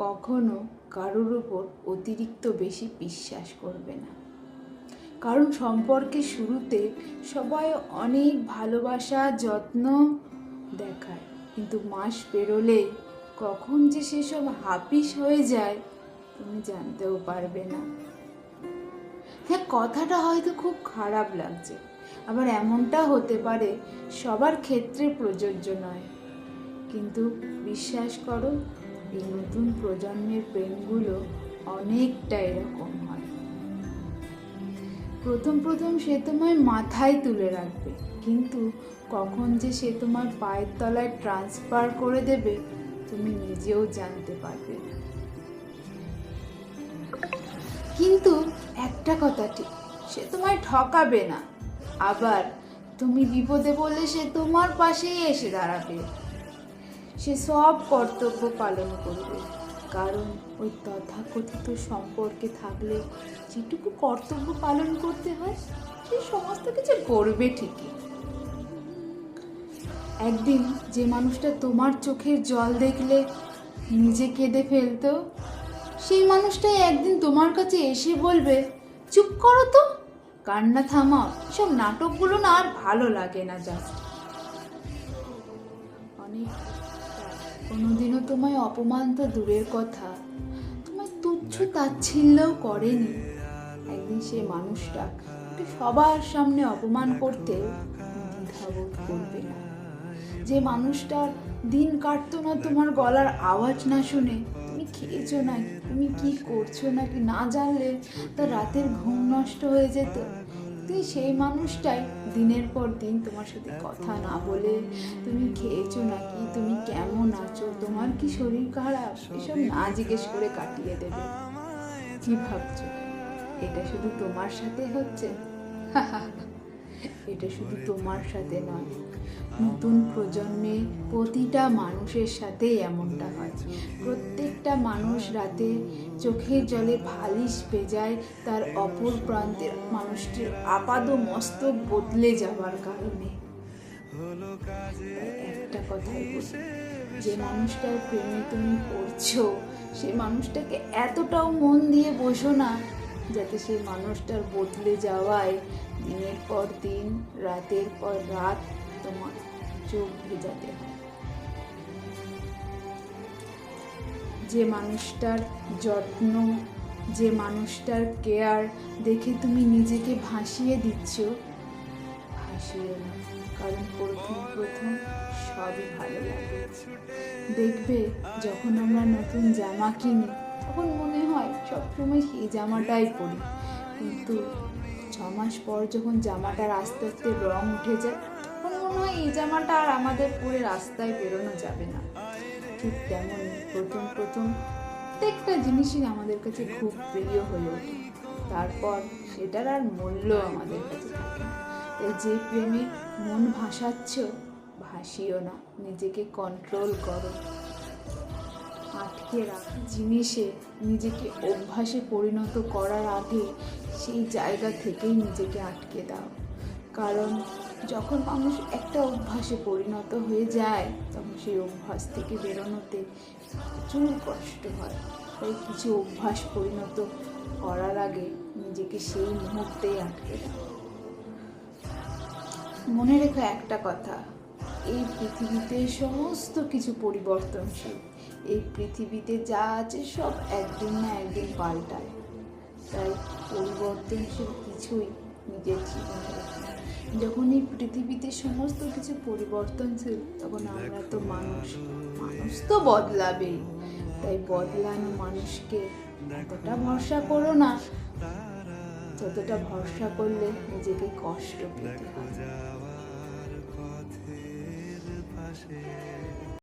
কখনো কারোর উপর অতিরিক্ত বেশি বিশ্বাস করবে না। কারণ সম্পর্কের শুরুতে সবাই অনেক ভালোবাসা যত্ন দেখায়, কিন্তু মাস পেরোলে কখন যে সেসব হাপিস হয়ে যায় তুমি জানতেও পারবে না। হ্যাঁ, কথাটা হয়তো খুব খারাপ লাগছে, আবার এমনটা হতে পারে সবার ক্ষেত্রে প্রযোজ্য নয়, কিন্তু বিশ্বাস করো, এই নতুন প্রজন্মের প্রেমগুলো অনেকটা এরকম হয়। প্রথম সে তোমায় মাথায় তুলে রাখবে, কিন্তু কখন যে সে তোমার পায়ের তলায় ট্রান্সফার করে দেবে তুমি নিজেও জানতে পারবে না। কিন্তু একটা কথা ঠিক, সে তোমায় ঠকাবে না, আবার তুমি বিপদে পড়লে সে তোমার পাশেই এসে দাঁড়াবে। সে সব কর্তব্য পালন করবে, কারণ ওই তথাকথিত সম্পর্কে থাকলে যেটুকু কর্তব্য পালন করতে হয় সে সমস্ত কিছু করবে ঠিকই। একদিন যে মানুষটা তোমার চোখের জল দেখলে নিজে কেঁদে ফেলতো, সেই মানুষটাই একদিন তোমার কাছে এসে বলবে, চুপ করো তো, কান্না থামাও, সব নাটকগুলো না আর ভালো লাগে না। জাস্ট অনেক কোনোদিনও তোমায় অপমান তো দূরের কথা, তোমায় তুচ্ছ তাচ্ছিল্যও করেনি, একদিন সে মানুষটা সবার সামনে অপমান করতে দ্বিধাবোধ করবে না। যে মানুষটার দিন কাটতো না তোমার গলার আওয়াজ না শুনে, তুমি খেয়েছো নাকি, তুমি কি করছো নাকি না জানলে তার রাতের ঘুম নষ্ট হয়ে যেত, তুই সেই মানুষটাই দিনের পর দিন তোমার সাথে কথা না বলে তুমি খেয়েছো নাকি, তুমি কেমন আছো, তোমার কি শরীর খারাপ, এসব না জিজ্ঞেস করে কাটিয়ে দেবে। কি ভাবছো এটা শুধু তোমার সাথে হচ্ছে? এটা শুধু তোমার সাথে নয়, নতুন প্রজন্মে প্রতিটা মানুষের সাথেই এমনটা হয়। প্রত্যেকটা মানুষ রাতে চোখের জলে বালিশ ভেজায় তার অপর প্রান্তের মানুষটির আপাদ মস্তক বদলে যাওয়ার কারণে। একটা কথাই বলি, যে মানুষটার প্রেমে তুমি পড়ছো সেই মানুষটাকে এতটাও মন দিয়ে বসো না যাতে সেই মানুষটার বদলে যাওয়ায় দিনের পর দিন রাতের পর রাত তোমার চোখ ভেজাতে হয়। যে মানুষটার যত্ন, যে মানুষটার কেয়ার দেখে তুমি নিজেকে ভাসিয়ে দিচ্ছ, ভাসিয়ে না, কারণ প্রথম সবই ভালো লাগে। দেখবে যখন আমরা নতুন জামা কিনি তখন মনে হয় সবসময় সেই জামাটাই পরি, কিন্তু 6 মাস পর যখন জামাটার আস্তে আস্তে রং উঠে যায় তখন মনে হয় এই জামাটা আর আমাদের পরে রাস্তায় বেরোনো যাবে না। ঠিক তেমনই প্রথম প্রত্যেকটা জিনিসই আমাদের কাছে খুব প্রিয় হয়ে ওঠে, তারপর সেটার আর মূল্য আমাদের কাছে থাকে না। তাই যে প্রেমে মন ভাসাচ্ছ, ভাসিও না, নিজেকে কন্ট্রোল করো। আটকে রাখা জিনিসে নিজেকে অভ্যাসে পরিণত করার আগে সেই জায়গা থেকেই নিজেকে আটকে দাও, কারণ যখন মানুষ একটা অভ্যাসে পরিণত হয়ে যায় তখন সেই অভ্যাস থেকে বেরোনোতে প্রচুর কষ্ট হয়। তাই কিছু অভ্যাস পরিণত করার আগে নিজেকে সেই মুহূর্তেই আটকে দাও। মনে রেখো একটা কথা, এই পৃথিবীতে সমস্ত কিছু পরিবর্তনশীল, এই পৃথিবীতে যা আছে সব একদিন না একদিন পাল্টায়, তাই পরিবর্তনশীল কিছুই নিজের জীবনে রাখে। যখন এই পৃথিবীতে সমস্ত কিছু পরিবর্তনশীল তখন আমরা তো মানুষ তো বদলাবেই, তাই বদলানো মানুষকে এতটা ভরসা করো না যতটা ভরসা করলে নিজেকে কষ্ট পেতে হয়।